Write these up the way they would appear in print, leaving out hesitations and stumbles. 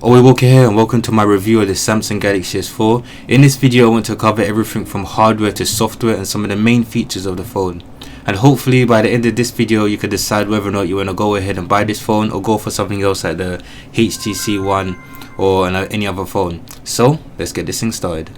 OAWALKER here, and welcome to my review of the Samsung Galaxy S4. In this video I want to cover everything from hardware to software and some of the main features of the phone. And hopefully by the end of this video you can decide whether or not you want to go ahead and buy this phone or go for something else like the HTC One or any other phone. So let's get this thing started.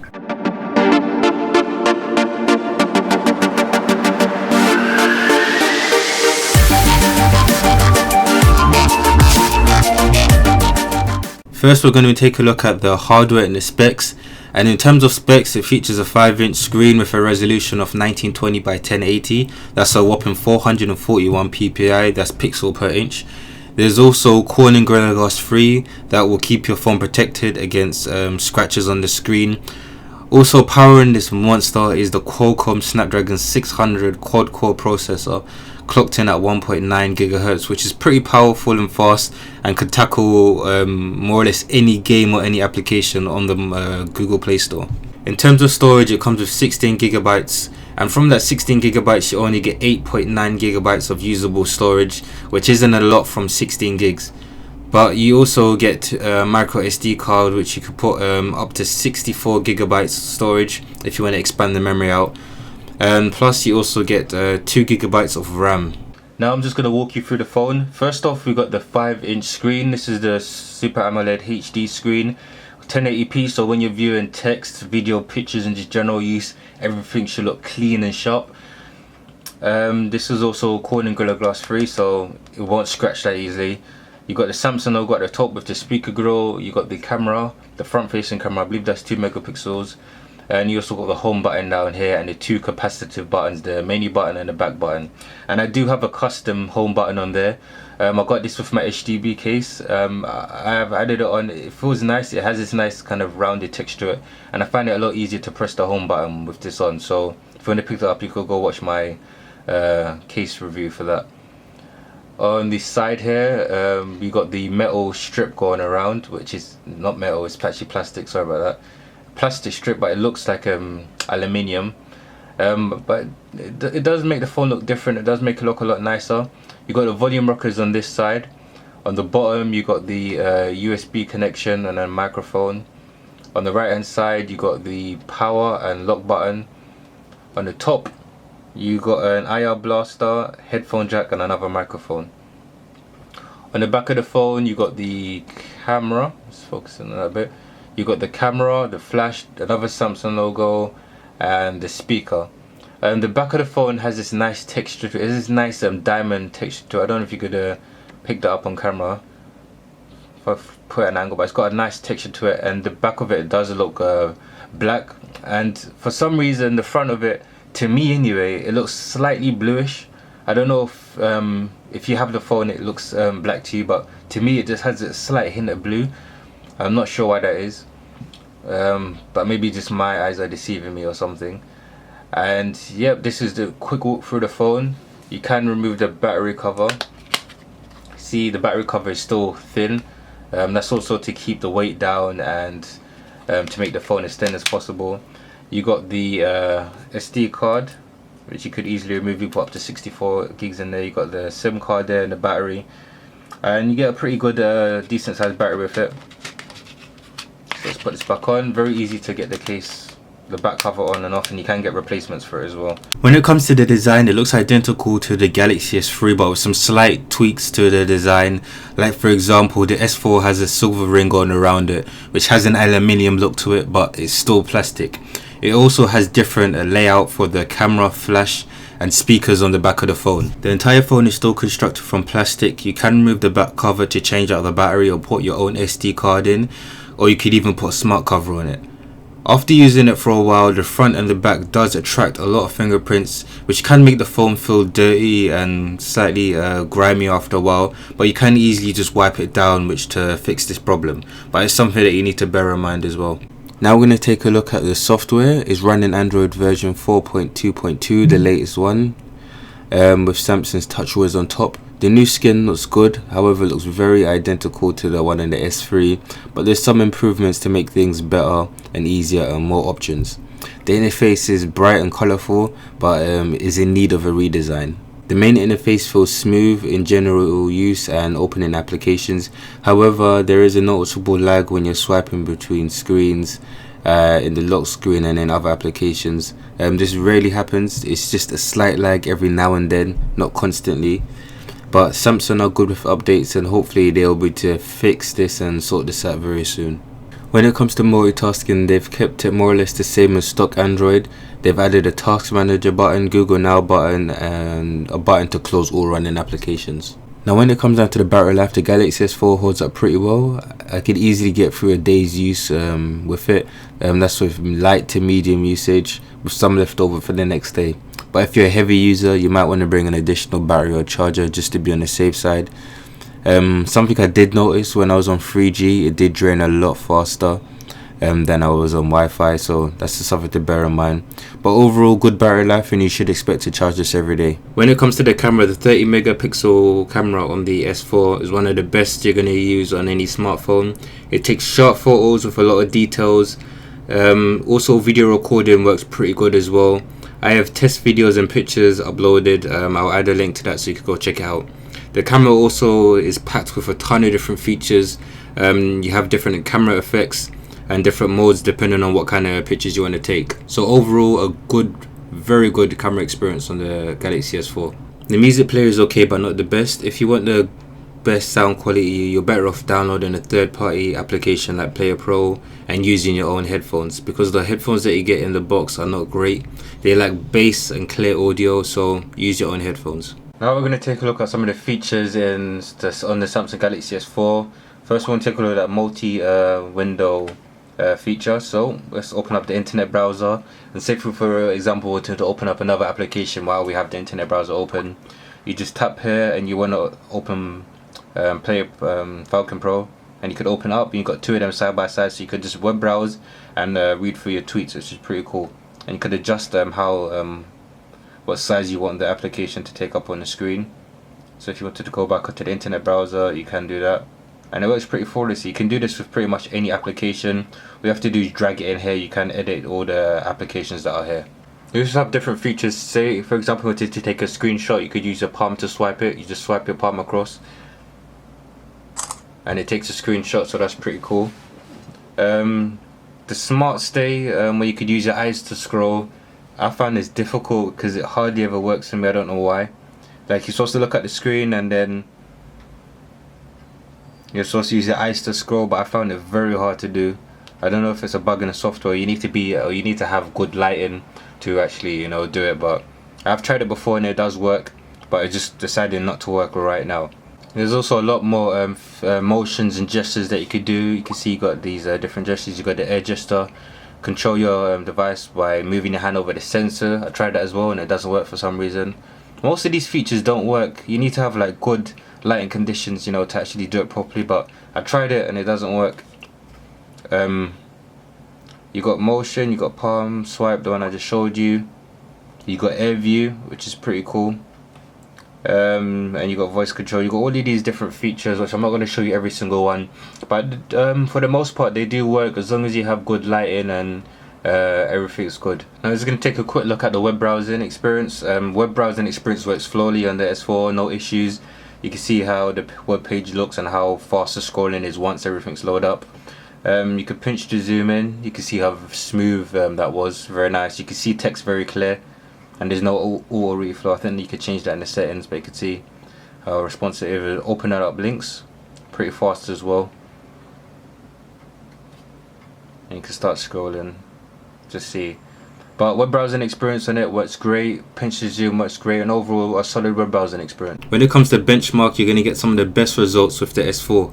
First we're going to take a look at the hardware and the specs, and in terms of specs it features a 5-inch screen with a resolution of 1920 by 1080. That's a whopping 441 ppi, that's pixel per inch. There's also Corning Gorilla Glass 3 that will keep your phone protected against scratches on the screen. Also powering this monster is the Qualcomm Snapdragon 600 quad-core processor, clocked in at 1.9 GHz, which is pretty powerful and fast and could tackle more or less any game or any application on the Google Play Store. In terms of storage, it comes with 16 GB, and from that 16 GB you only get 8.9 GB of usable storage, which isn't a lot from 16 gigs. But you also get a micro SD card, which you could put up to 64 GB storage if you want to expand the memory out. And plus you also get 2 GB of RAM. Now I'm just going to walk you through the phone. First off, we got the 5-inch screen. This is the Super AMOLED HD screen, 1080p, so when you're viewing text, video, pictures and just general use, everything should look clean and sharp. This is also Corning Gorilla Glass 3, so it won't scratch that easily. You got the Samsung logo at the top with the speaker grill. You got the camera, the front facing camera, I believe that's 2 megapixels. And you also got the home button down here and the 2 capacitive buttons, the menu button and the back button. And I do have a custom home button on there. I got this with my HDB case. I have added it on. It feels nice. It has this nice kind of rounded texture to it, and I find it a lot easier to press the home button with this on. So if you want to pick it up, you could go watch my case review for that. On the side here, we got the metal strip going around, which is not metal, it's actually plastic, sorry about that. Plastic strip, but it looks like aluminium. But it does make the phone look different, it does make it look a lot nicer. You got the volume rockers on this side. On the bottom you got the USB connection and a microphone. On the right hand side you got the power and lock button. On the top you got an IR blaster, headphone jack and another microphone. On the back of the phone you got the camera, let's focus on that a bit. You got the camera, the flash, another Samsung logo and the speaker. And the back of the phone has this nice texture to it, this nice diamond texture to it. I don't know if you could pick that up on camera if I put an angle, but it's got a nice texture to it, and the back of it does look black, and for some reason the front of it, to me anyway, it looks slightly bluish. I don't know if you have the phone it looks black to you, but to me it just has a slight hint of blue. I'm not sure why that is, but maybe just my eyes are deceiving me or something. And yep, this is the quick walk through the phone. You can remove the battery cover. See, the battery cover is still thin. That's also to keep the weight down and to make the phone as thin as possible. You got the SD card, which you could easily remove. You put up to 64 gigs in there. You got the SIM card there and the battery, and you get a pretty good decent sized battery with it. So let's put this back on. Very easy to get the case, the back cover on and off, and you can get replacements for it as well. When it comes to the design, it looks identical to the Galaxy S3 but with some slight tweaks to the design. Like for example, the S4 has a silver ring going around it, which has an aluminium look to it, but it's still plastic. It also has different layout for the camera, flash and speakers on the back of the phone. The entire phone is still constructed from plastic. You can remove the back cover to change out the battery or put your own SD card in, or you could even put a smart cover on it. After using it for a while, the front and the back does attract a lot of fingerprints, which can make the phone feel dirty and slightly grimy after a while, but you can easily just wipe it down to fix this problem. But it's something that you need to bear in mind as well. Now we're going to take a look at the software. It's running Android version 4.2.2, the latest one, with Samsung's TouchWiz on top. The new skin looks good, however it looks very identical to the one in the S3, but there's some improvements to make things better and easier and more options. The interface is bright and colourful, but is in need of a redesign. The main interface feels smooth in general use and opening applications. However, there is a noticeable lag when you're swiping between screens in the lock screen and in other applications. This rarely happens. It's just a slight lag every now and then, not constantly. But Samsung are good with updates, and hopefully they'll be able to fix this and sort this out very soon. When it comes to multitasking, they've kept it more or less the same as stock Android. They've added a task manager button, Google Now button, and a button to close all running applications. Now when it comes down to the battery life, the Galaxy S4 holds up pretty well. I could easily get through a day's use with it. That's with light to medium usage, with some left over for the next day. But if you're a heavy user, you might want to bring an additional battery or charger just to be on the safe side. Something I did notice when I was on 3G, it did drain a lot faster than I was on Wi-Fi, so that's just something to bear in mind. But overall, good battery life, and you should expect to charge this every day. When it comes to the camera, the 30 megapixel camera on the S4 is one of the best you're going to use on any smartphone. It takes sharp photos with a lot of details. Also, video recording works pretty good as well. I have test videos and pictures uploaded. I'll add a link to that so you can go check it out. The camera also is packed with a ton of different features. You have different camera effects and different modes depending on what kind of pictures you want to take. So overall, a good, very good camera experience on the Galaxy S4. The music player is okay but not the best. If you want the best sound quality, you're better off downloading a third-party application like Player Pro and using your own headphones, because the headphones that you get in the box are not great. They lack bass and clear audio, so use your own headphones. Now we're going to take a look at some of the features on the Samsung Galaxy S4. First one, take a look at that multi-window feature. So let's open up the internet browser, and say for example to open up another application while we have the internet browser open. You just tap here and you want to open Falcon Pro, and you could open up, and you got two of them side by side, so you could just web browse and read through your tweets, which is pretty cool. And you could adjust what size you want the application to take up on the screen. So if you wanted to go back to the internet browser, you can do that, and it works pretty flawlessly. You can do this with pretty much any application. All you have to do is drag it in here. You can edit all the applications that are here. You also have different features. Say for example, you wanted to take a screenshot, you could use your palm to swipe it. You just swipe your palm across and it takes a screenshot, so that's pretty cool. The smart stay, where you could use your eyes to scroll, I found this difficult because it hardly ever works for me. I don't know why. Like, you're supposed to look at the screen and then you're supposed to use your eyes to scroll, but I found it very hard to do. I don't know if it's a bug in the software. You need to have good lighting to actually do it, but I've tried it before and it does work, but it just decided not to work right now. There's also a lot more motions and gestures that you could do. You can see you got these different gestures. You got the air gesture. Control your device by moving your hand over the sensor. I tried that as well and it doesn't work for some reason. Most of these features don't work. You need to have like good lighting conditions, to actually do it properly, but I tried it and it doesn't work. You got motion, you got palm swipe, the one I just showed you. You got air view, which is pretty cool. And you got voice control. You got all of these different features, which I'm not going to show you every single one, but for the most part they do work as long as you have good lighting and everything's good. Now I'm just going to take a quick look at the web browsing experience. Web browsing experience works flawlessly on the S4, no issues. You can see how the web page looks and how fast the scrolling is once everything's loaded up. You can pinch to zoom in. You can see how smooth that was. Very nice. You can see text very clear, and there's no auto reflow. I think you could change that in the settings, but you can see how responsive it is. Open that up links, pretty fast as well, and you can start scrolling. Just see. But web browsing experience on it works great. Pinch to zoom works great, and overall a solid web browsing experience. When it comes to benchmark, you're going to get some of the best results with the S4.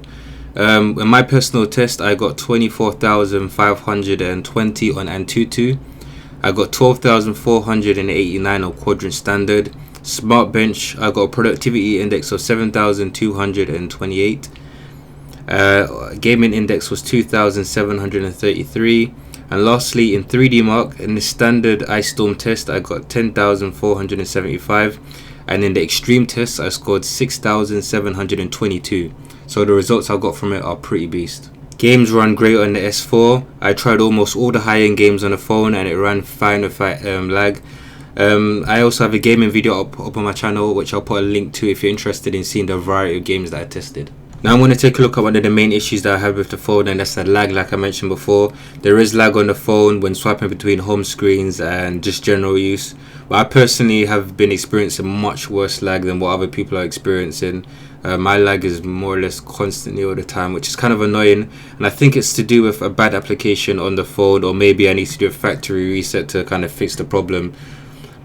In my personal test, I got 24,520 on Antutu. I got 12,489 on Quadrant Standard. Smart Bench, I got a productivity index of 7,228. Gaming index was 2,733. And lastly, in 3D Mark, in the standard Ice Storm test, I got 10,475. And in the extreme test, I scored 6,722. So the results I got from it are pretty beast. Games run great on the S4. I tried almost all the high-end games on the phone and it ran fine without lag. I also have a gaming video up on my channel, which I'll put a link to if you're interested in seeing the variety of games that I tested. Now I'm going to take a look at one of the main issues that I have with the phone, and that's the lag. Like I mentioned before, there is lag on the phone when swiping between home screens and just general use. But I personally have been experiencing much worse lag than what other people are experiencing. My lag is more or less constantly all the time, which is kind of annoying, and I think it's to do with a bad application on the phone, or maybe I need to do a factory reset to kind of fix the problem.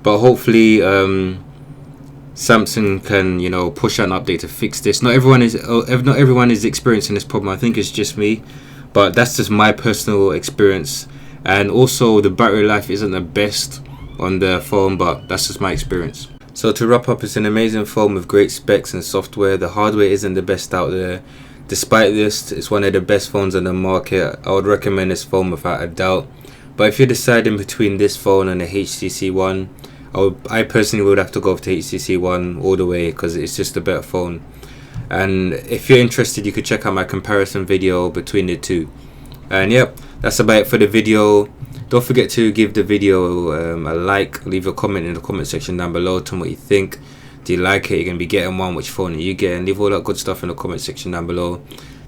But hopefully Samsung can, you know, push out an update to fix this. Not everyone is experiencing this problem. I think it's just me, but that's just my personal experience. And also the battery life isn't the best on the phone, but that's just my experience. So to wrap up, it's an amazing phone with great specs and software. The hardware isn't the best out there. Despite this, it's one of the best phones on the market. I would recommend this phone without a doubt. But if you're deciding between this phone and the HTC One, I personally would have to go for the HTC One all the way, because it's just a better phone. And if you're interested, you could check out my comparison video between the two. And yep, that's about it for the video. Don't forget to give the video a like, leave a comment in the comment section down below, tell me what you think. Do you like it? You're going to be getting one, which phone are you getting? Leave all that good stuff in the comment section down below.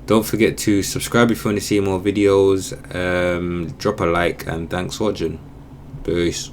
Don't forget to subscribe if you want to see more videos. Drop a like, and thanks for watching. Peace.